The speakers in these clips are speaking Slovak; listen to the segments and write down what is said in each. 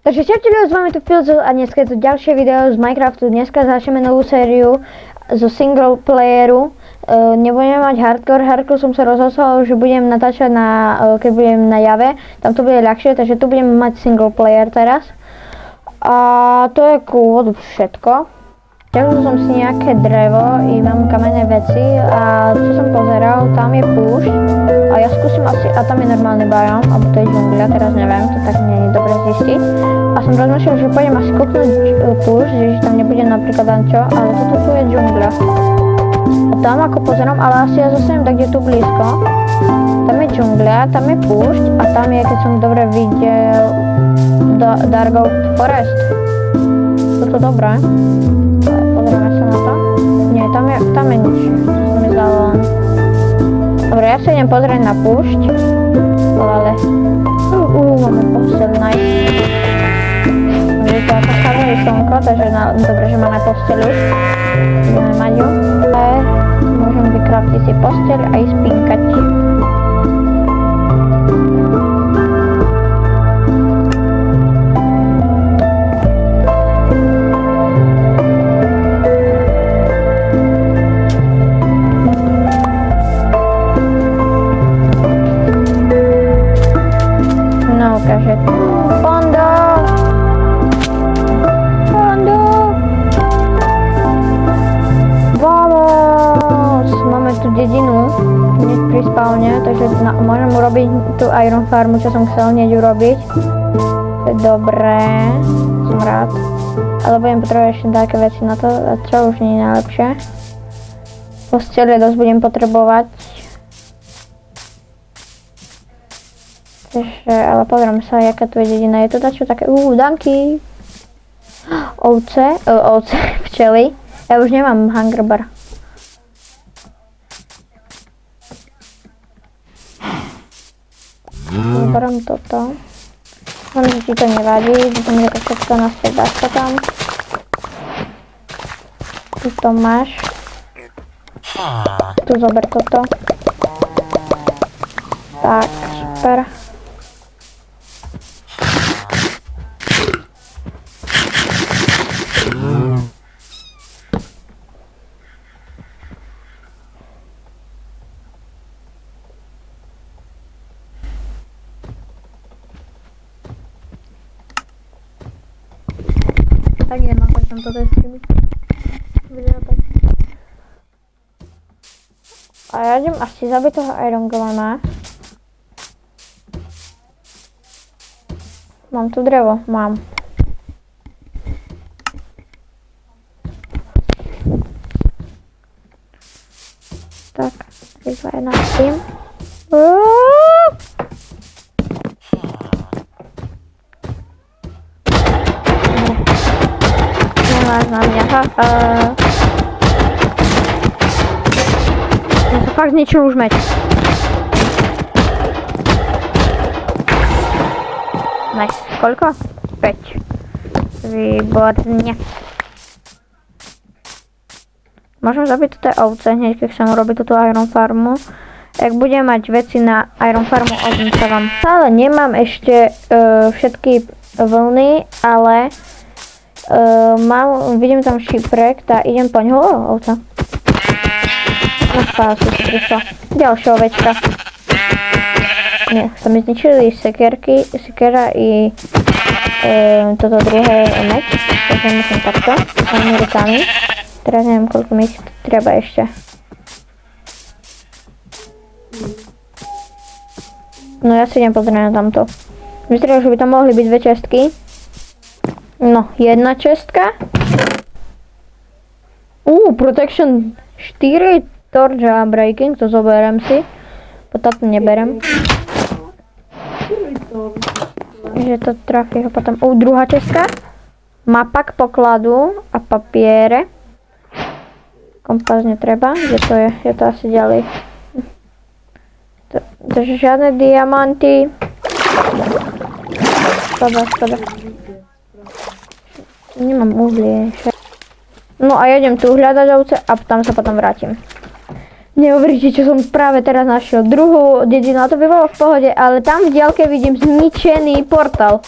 Takže čaute ľudia, s vami tu Filzo a dneska je to ďalšie video z Minecraftu. Dneska začneme novú sériu zo single playeru. Nebudeme mať hardcore som sa rozhodol, že budem natáčať keď budem na jave. Tam to bude ľahšie, takže tu budeme mať single player teraz. A to je k úvodu všetko. Ťažil som si nejaké drevo i mám kamenné veci a čo som pozeral, tam je púšť a ja skúsim asi, a tam je normálny biom, alebo to je džungľa, teraz neviem, to tak nie je dobre zistiť. A som rozmýšľal, že pôjdem asi kúpnuť púšť, že tam nebude napríklad čo, ale toto tu je džungľa. A tam ako pozerám, ale asi ja zostanem tak, kde tu blízko. Tam je džungľa, tam je púšť a tam je, keď som dobre videl, Dark Forest. Toto dobré. Pozrieme sa na to. Nie, tam je nič. To mi zdalo len. Dobre, ja sa idem pozrieť na púšť. Ale... máme posteľ, nice. Je to ako chádzajú slnko, takže dobre, že máme posteľ už. Ideme mať ju. Môžem vykraftiť si posteľ a ísť spinkať. Dedinu hneď pri spawne, takže môžem urobiť tú iron farmu, čo som chcel hneď urobiť. To je dobré, som rád. Ale budem potrebovať ešte také veci na to, a čo už nie je najlepšie. Postele dosť budem potrebovať. Takže, ale pozriem sa, jaká tu je dedina. Je to dačo také, danky. Ovce, včely. Ja už nemám hunger bar. Vyberám toto. Mám, že ti to nevadí, že to mi to všetko naspäť dáš to tam. Tu to máš. Tu zober toto. Tak, super. Tak idem, ako som toto streamiť. Vyzerá tak. A ja idem asi zabiť toho Iron Golema. Mám tu drevo? Mám. Tak, 3, 2, 1, tým. Na mňa, ja sa fakt zničil už meč. Nice. Koľko? 5. Výborne. Môžem zabiť toto ovce hneď, keď chcem urobiť túto iron farmu. Ak budem mať veci na iron farmu, ozvím sa vám. Ale nemám ešte všetky vlny, ale vidím tam šiprek, tak idem po ňoho. Ovca. Naspáva si prišla. Ďalšia ovečka. Nie, sa mi zničili sekera i toto druhé meč. Takže musím takto. Samými rukami. Teraz neviem, koľko mi treba ešte. No ja si idem pozrieť na tamto. Myslím, že by tam mohli byť 2 čestky. No, 1 čestka. Protection 4, torch a breaking, to zoberiem si. Potom neberem. Že to trafí ho potom. Druhá čestka. Mapa k pokladu a papiere. Kompas netreba, kde to je? Je to asi ďalej. Takže žiadne diamanty. Škoda. Nemám uhlie. No a ja idem tu hľadať ovce a tam sa potom vrátim. Neuveríte, čo som práve teraz našiel. Druhú dedinu, a to by bolo v pohode, ale tam v diaľke vidím zničený portál.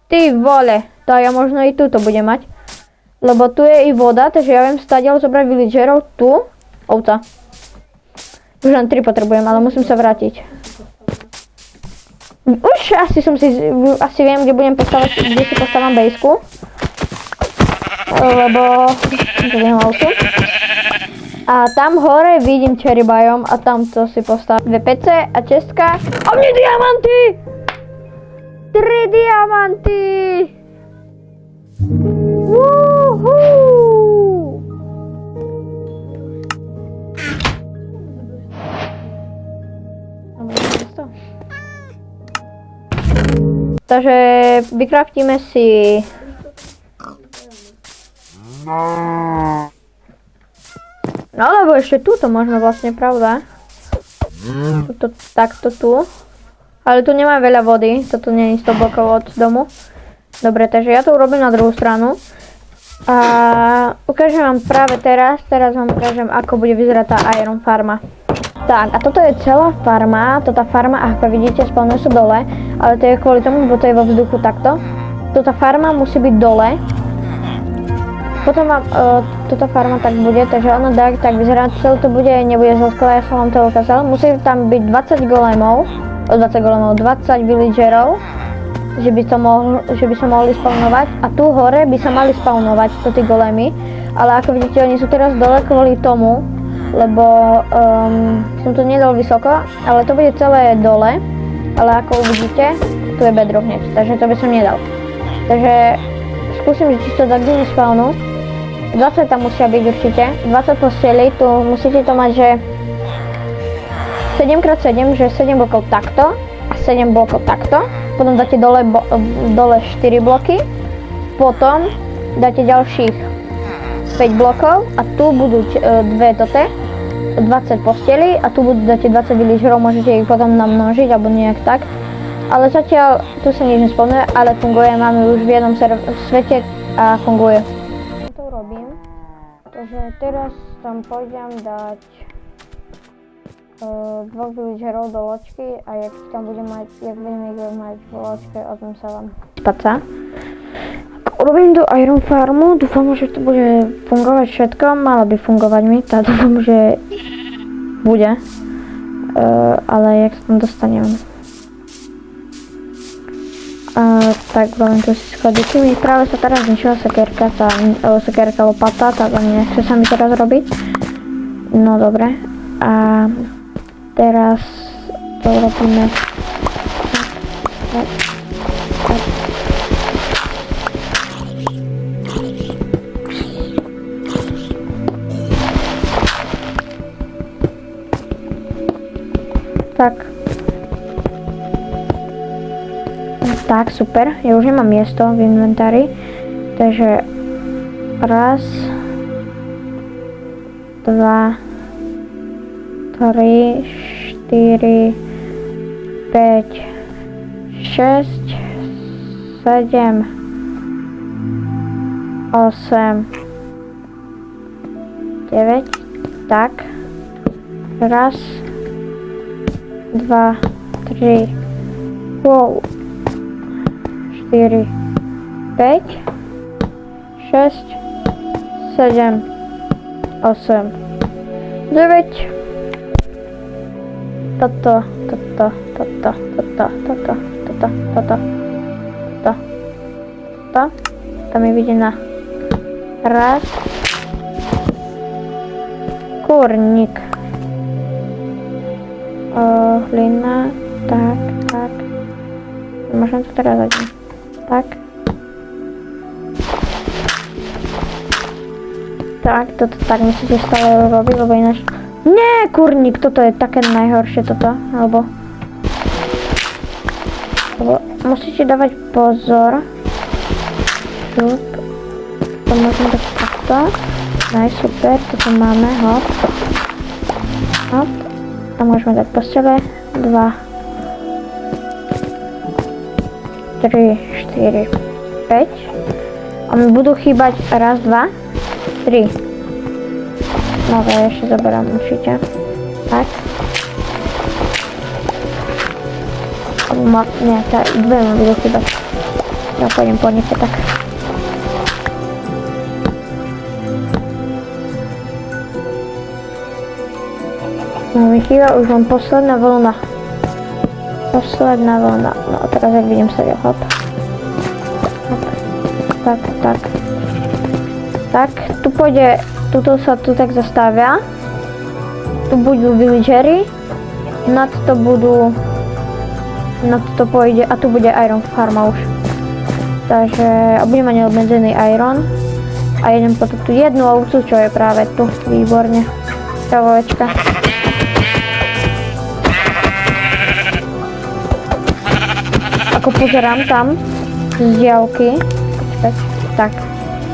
Ty Ty vole, to ja možno i tu to budem mať. Lebo tu je i voda, takže ja viem stadiaľ zobrať villagerov. Tu, ovca. Už len 3 potrebujem, ale musím sa vrátiť. Už asi viem, kde budem postavať, kde si postavám bejsku. Lebo budem ovcu. A tam hore vidím cherry biome a tam to si postavím 2 pece a čestka. A mne diamanty! 3 diamanty! Woohoo! Takže vykraftíme si no lebo ešte túto možno vlastne, pravda? Tuto, takto tu. Ale tu nemá veľa vody, toto nie je 100 blokov od domu. Dobre, takže ja to urobím na druhú stranu. A ukážem vám práve teraz vám ukážem, ako bude vyzerať tá iron farma. Tak, a toto je celá farma, toto farma, ako vidíte, spawnuje sú dole, ale to je kvôli tomu, lebo to je vo vzduchu takto. Toto farma musí byť dole. Potom vám toto farma tak bude, takže ono tak vyzerá, celé to bude, nebude zloskové, ja som vám to ukázal. Musí tam byť 20 golemov, 20 villagerov, že by sa mohli spawnovať. A tu hore by sa mali spawnovať tí golemy, ale ako vidíte, oni sú teraz dole kvôli tomu, lebo som to nedal vysoko, ale to bude celé dole, ale ako uvidíte, tu je bedrock hneď, takže to by som nedal. Takže skúsim, či to tak kde spawnu. 20 tam musia byť určite, 20 posteli, tu musíte to mať, že 7x7, že 7 blokov takto a 7 blokov takto, potom dáte dole 4 bloky, potom dáte ďalších 5 blokov a tu budú 2 tote, 20 posteli a tu dáte 20 villagerov, môžete ich potom namnožiť alebo nejak tak. Ale zatiaľ tu sa nič nespomne, ale funguje, máme už v jednom svete a funguje. To robím, takže teraz tam pôjdem dať 2 villagerov do loďky a jak budem ich mať v loďke, o tom sa vám spáca. Urobím tu iron farmu, dúfam, že to bude fungovať všetko, malo by fungovať mi, tak dúfam, že bude, ale jak sa tam dostanem. Tak budem tu si schodiť. Mi práve sa teraz zničila sekerka lopata, tak nechce sa mi teraz robiť. No dobre. A teraz to robíme tak. Tak, super. Ja už nemám miesto v inventári. Takže raz, 2, 3, 4, 5, 6, 7, 8, 9. Tak. Raz, 2, 3, wow. 4, 5, 6, 7, 8, 9. Toto. Tam je vidieť raz. Kurník. Hlina. Tak. Môžem to teraz dať. Tak, toto tak musíte stále robiť, lebo ináč... Nie, kurník, toto je také najhoršie toto, lebo musíte dávať pozor. Šup. To môžem dať takto. Super, toto máme, hop. Tam môžeme dať postele. 2, 3, 4, 5. A mi budú chýbať raz, 2, 3. No to ja ešte zoberám určite. Tak. Nie, dve mi budú chýbať. Ja pôjdem po nich tak. No vychýva, už mám posledná vlna. Posledná vlna. No a teraz jak vidím sa, hop. Hop. Tak, tak. Tak, tu pôjde, tuto sa tu tak zastavia. Tu budú villagery. Na to budú, na to pôjde, a tu bude iron farma už. Takže, a budem mať neobmedzený iron. A idem po tú jednu ovcu, čo je práve tu. Výborne. Čavovečka. Ako pozerám tam z diaľky, tak,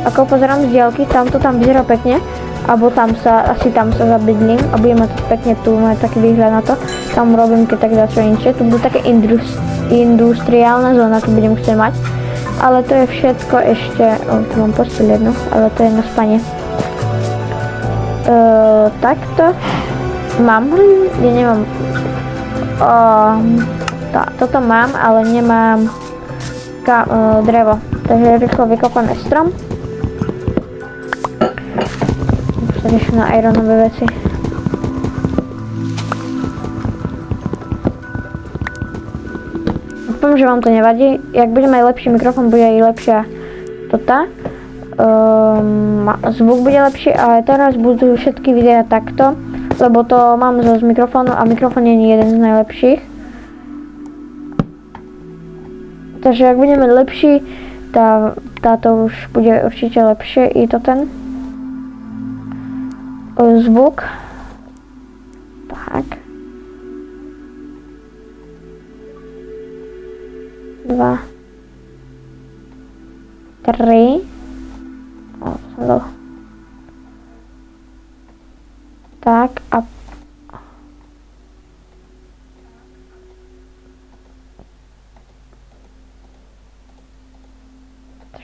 ako pozerám z diaľky, tam vyzerá pekne, alebo tam sa, asi tam sa zabydlím a budem mať pekne tu, mať taký výhľad na to, tam robím keď tak dačo inšie, tu budú také industriálne zóna, tu budem chcieť mať, ale to je všetko ešte, tu mám posteľ jednu, ale to je na spanie. Takto, mám, ja nemám, toto mám, ale nemám drevo, takže rýchlo vykopáme strom. Už sa riešim na ironové veci. Dúfam, že vám to nevadí. Jak bude mať lepší mikrofón, bude aj lepšia tota. Zvuk bude lepší, ale teraz budú všetky videá takto, lebo to mám z mikrofónu a mikrofón nie je jeden z najlepších. Takže ak budeme lepší, táto už bude určite lepšie, i to ten zvuk. Tak. 2, 3. Tak a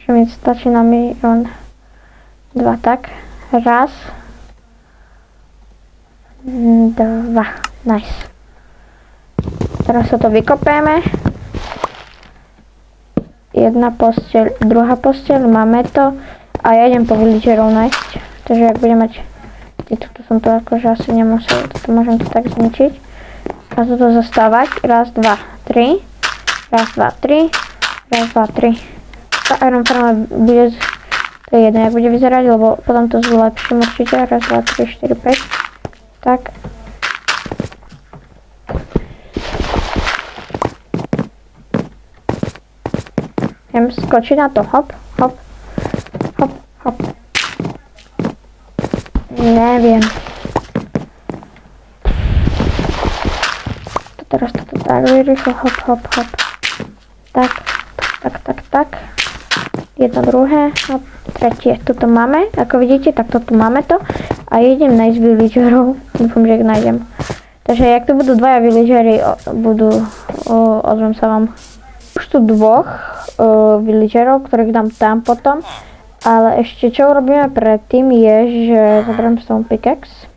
mi stačí na milión 2, tak, raz, 2, nice. Teraz sa to vykopeme, jedna posteľ, druhá posteľ, máme to a ja idem po villagerov nájsť, takže ak budem mať, tuto som to akože asi nemusel, toto môžem to tak zničiť a toto zastávať, raz, 2, 3, raz, 2, 3, raz, 2, 3. Tá iron farma bude, to je jedno, jak bude vyzerať, lebo potom to zlepším určite. Raz, 2, 3, 4, 5. Tak. Idem skočiť na to, hop, hop, hop, hop. Neviem. Teraz toto tak rýchlo, hop, hop, hop. Tak, tak, tak, tak. Jedno, druhé, a tretie. Toto máme, ako vidíte, tak toto máme to. A idem nájsť villagerov. Dúfam, že ich nájdem. Takže, jak tu budú dvaja villagery, ozvem sa vám. Už tu dvoch villagerov, ktorých dám tam potom. Ale ešte, čo urobíme predtým, je, že zoberiem stone pickaxe.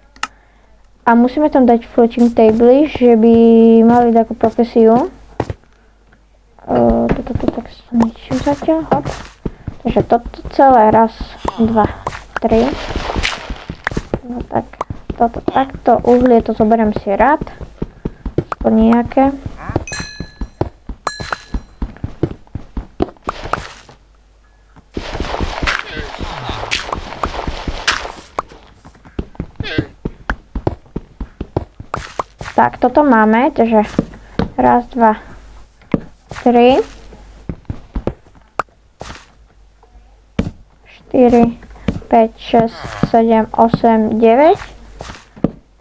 A musíme tam dať floating table, že by mali takú profesiu. Toto tak zničím zatiaľ, hop. Takže toto celé, raz, 2, 3. No tak, toto takto, uhlie to zoberiem si rád. Aspoň nejaké. Tak, toto máme, takže raz, 2, 3. 4, 5, 6, 7, 8, 9,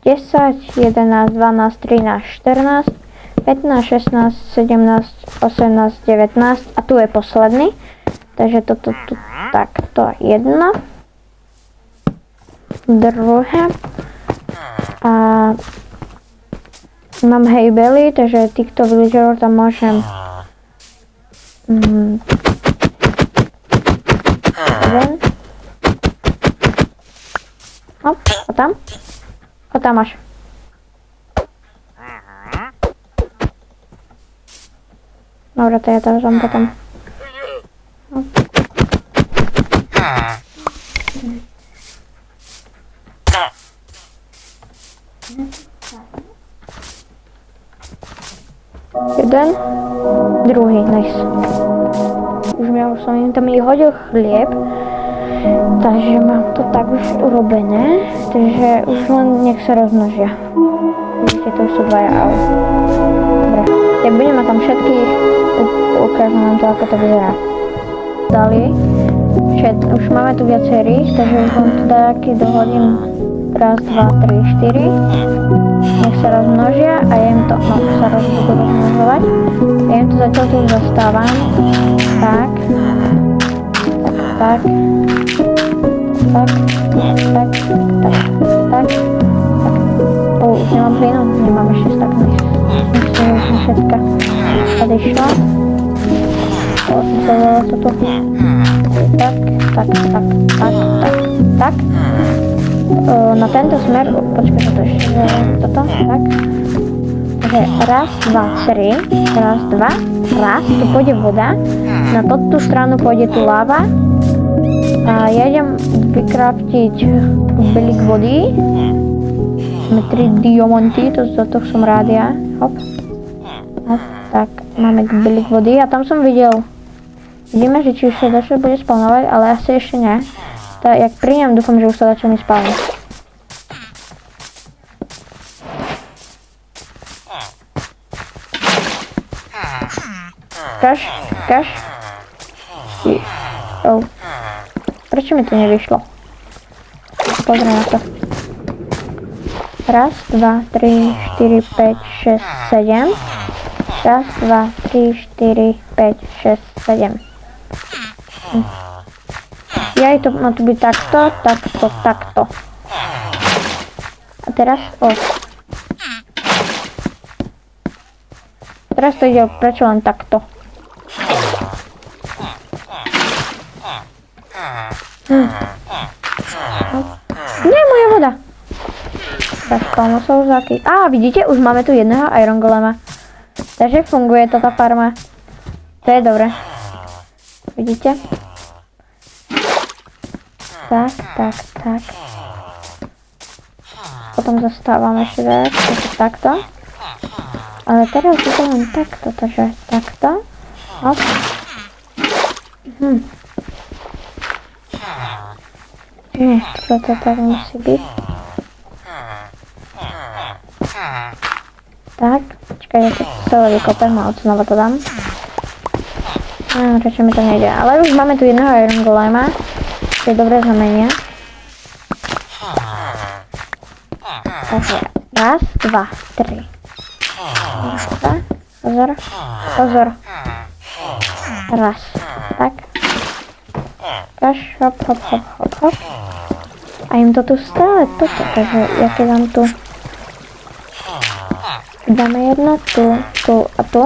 10, 11, 12, 13, 14, 15, 16, 17, 18, 19 a tu je posledný. Takže toto tu takto jedno. Druhé. A mám hay belly, takže týchto villagerov tam môžem hop, a tam? A tam máš. Dobre, to ja tam potom. jeden, druhý, nice. Už som im tam hodil chlieb, takže mám to tak už urobené, takže už len nech sa rozmnožia. Vidíte, to sú dvaja, ale dobre. Ja budem mať tam všetkých, ukážem vám to, ako to vyzerá. Dali, už máme tu viacerých, takže už vám tu taký dohodím. Raz, dva, tri, štyri. Nech sa rozmnožia a ja im to, no sa budú rozmnožovať. Ja im to zatiaľ tu už zastávam. Tak. Tak. Tak. Tak. Tak. Tak. Už nemám plynu? Nemám ešte tak nice. Myslím, že už všetka tady šla. Zadala to tu. Tak, tak, tak, tak, tak, tak. Na tento smer, počkaj, toto ešte, toto, tak. Takže raz, dva, tri, raz, dva, raz, tu pôjde voda, na tú stranu pôjde tu láva a ja idem vykraftiť balík vody, máme 3 diamanty, to som rád ja, hop, hop, tak, máme balík vody a tam som videl, vidíme, že či už sa začne bude spawnovať, ale asi ešte nie. Tak, jak príjem, dúfam, že už sa začne spávať. Kaš. Oh. Prečo mi to nevyšlo? Pozri na to. Raz, dva, tri, štyri, päť, šesť, sedem. Raz, dva, tri, štyri, päť, šesť, sedem. Ja to má tu byť takto, takto, takto. A teraz, teraz to ide prečo len takto. Nie, moja voda. Tak, komu sú už taký. Vidíte, už máme tu jedného Iron Golema. Takže funguje táto farma. To je dobré. Vidíte? Tak, tak, tak. Potom zastávam ešte tak, takto. Ale teraz je to len takto, takže takto. Hop. Nie, toto tak musí byť. Tak, počkaj, ja to celé vykopem a odznova to dám. Prečo mi to nejde, ale už máme tu jedného Iron Golema. To je dobré znamenie. Takže raz, dva, tri. Pozor, pozor. Raz, tak. Kaš, hop, hop, hop, hop, hop. A im to tu stále toto, takže ja keď dám tu. Dáme jedno, tu a tu.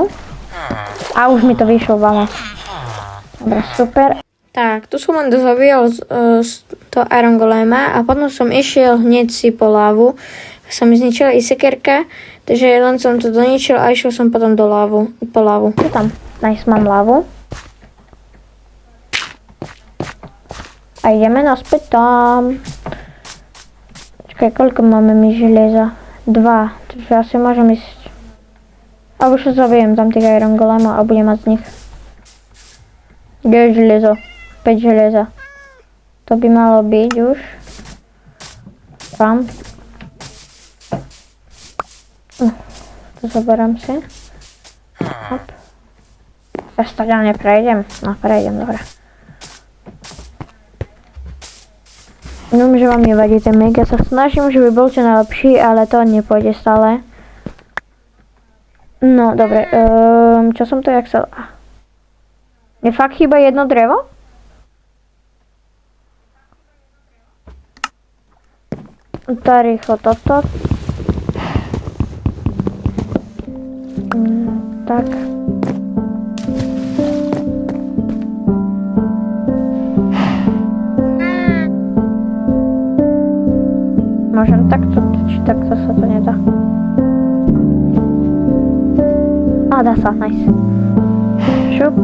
A už mi to vyšlo, vamos. Dobre, super. Tak, tu som len dozabíjal to Iron Golema a potom som išiel hneď si po lávu. Sa mi zničila i sekerka, takže len som to doničil a išiel som potom po lávu. Tu tam, nice, mám lávu. A ideme naspäť tam. Počkaj, koľko máme my železa? 2, takže asi môžem ísť. A už zabijem tam tých Iron Golema a budem mať z nich. Kde je železo? 5 železa. To by malo byť už. Tam. To zoberám si. Hop. Ja tak ja neprejdem. No, prejdem, dobre. Viem, že vám nevadí ten make. Ja sa snažím, že by bol čo najlepší, ale to nepôjde stále. No, dobre. Čo som to jak sa... Je fakt chýba jedno drevo? To rýchlo toto. Tak. Môžem takto, či takto sa to nedá. Dá sa, nice. Šup.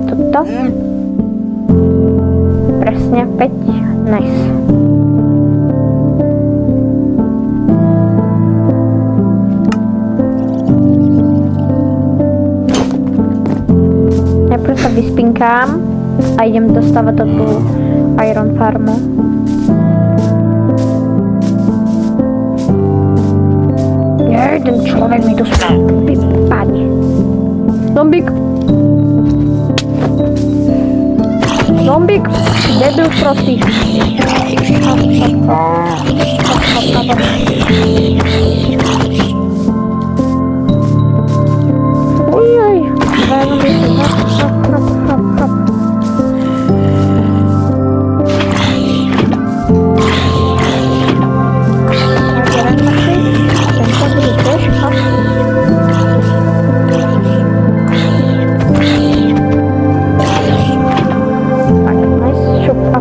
Toto. Presne 5. Nice. vyspinkám a idem dostávať do tú Iron Farmu. Jeden človek mi tu vypadne. Zombík! Zombík! Debil prostý. Ujoj!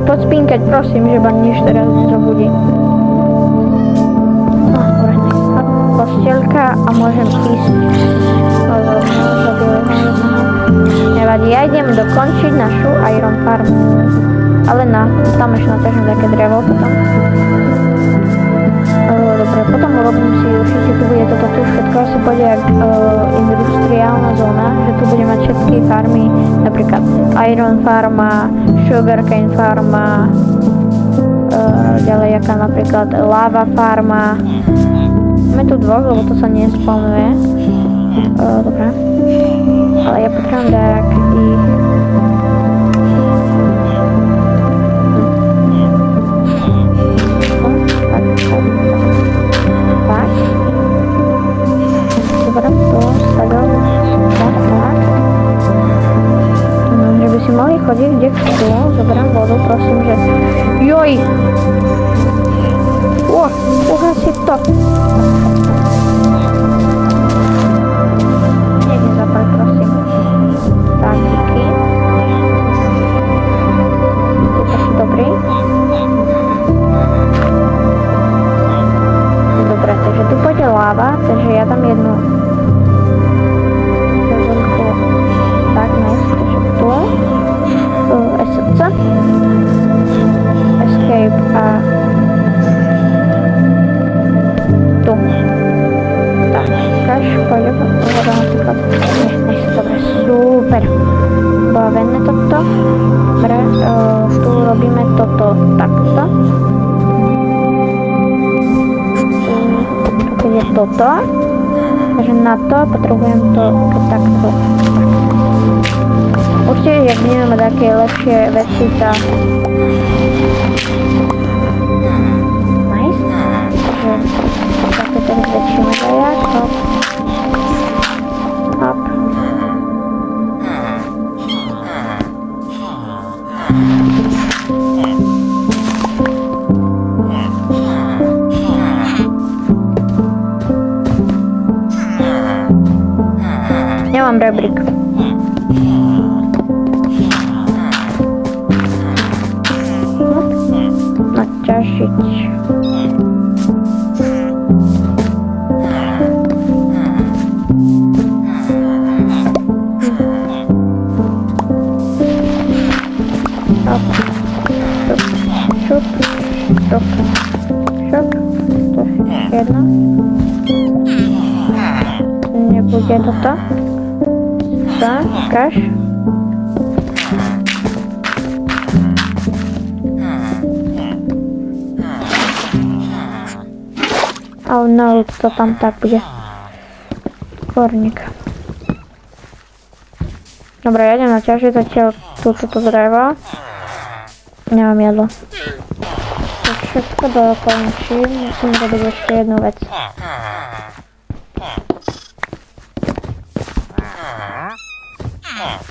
Podspínkať, prosím, že ma nič teraz nezobudí. No, dobre. Postielka a môžem ísť. Nevadí, ja idem dokončiť našu Iron Farm. Ale tam ešte naťažím také drevo potom. Dobre, potom urobím si určite, tu bude toto tu všetko, asi pôjde jak industriálna zóna, že tu bude mať všetky farmy, napríklad Iron Farma, Sugarcane Farma, ďalej jaká napríklad Lava Farma. Máme tu dvoch, lebo to sa nesplnuje. Dobre. Ale ja potrebujem dať ich... Tak. Dobre, to staďal. Tak. Že by si mohli chodiť kde chcú. Zoberám vodu, prosím, že... Joj! Uhasi to! Niekde zapať, prosím. Tak, díky. Ste taký dobrý. Dobre, takže tu pôjde láva, takže ja tam jednu sezónku. Tak, nice, takže tu. SC. Escape a tu. Tak, kaž, pôjdem voda napríklad. Nice, dobre, super. Bavené toto. Dobre, tu robíme toto takto. Tu je toto. Takže na to potrebujem to takto. Určite, jak budeme mať také lepšie veci, tak... Nice. Takže takto teraz väčšíme zajak. Hop. Hop. Nemám rebrík. Naťažiť. Šup. Šup. Šup. To je jedno. Nebude toto. Kaž. Oh no, to tam tak bude. Korník. Dobre, ja idem naťažiť zatiaľ túto drevo. Nemám jedlo. To všetko dokončím. Musím robiť ešte jednu vec.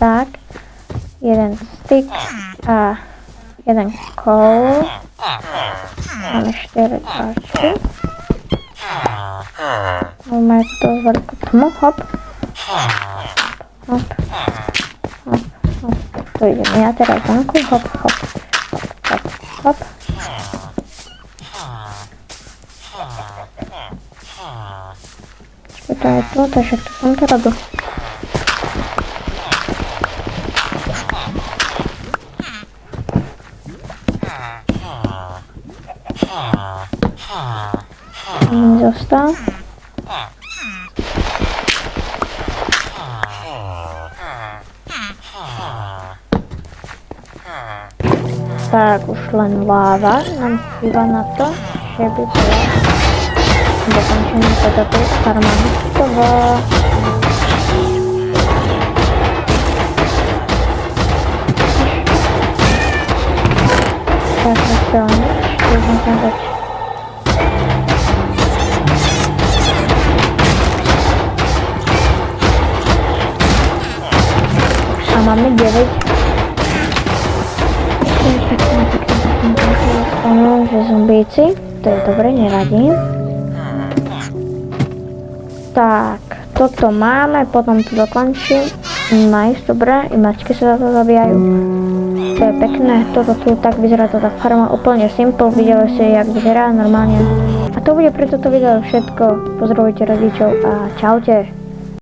Tak. Jeden stick a jeden kol. Máme 4 páčky. Máme to veľkú tmu. Hop. Hop. Hop. Hop. Tu idem ja teraz vonku. Hop. Hop. Hop. Hop. Čo to je to? Takže to som to robil. Zostal. Tak, už len láva nám chýba na to, že by bola dokončená táto farma hotová. Tak, zasielne, ešte už môžem dať. A máme 9. Že zombíci, to je dobre, nevadí. Tak, toto máme, potom to dokončím. Nice, dobre, i mačky sa za to zabíjajú. To je pekné, toto tu tak vyzerá táto farma, úplne simple, videli ste, jak vyzerá normálne. A to bude pre toto video všetko, pozdravujte rodičov a čaute.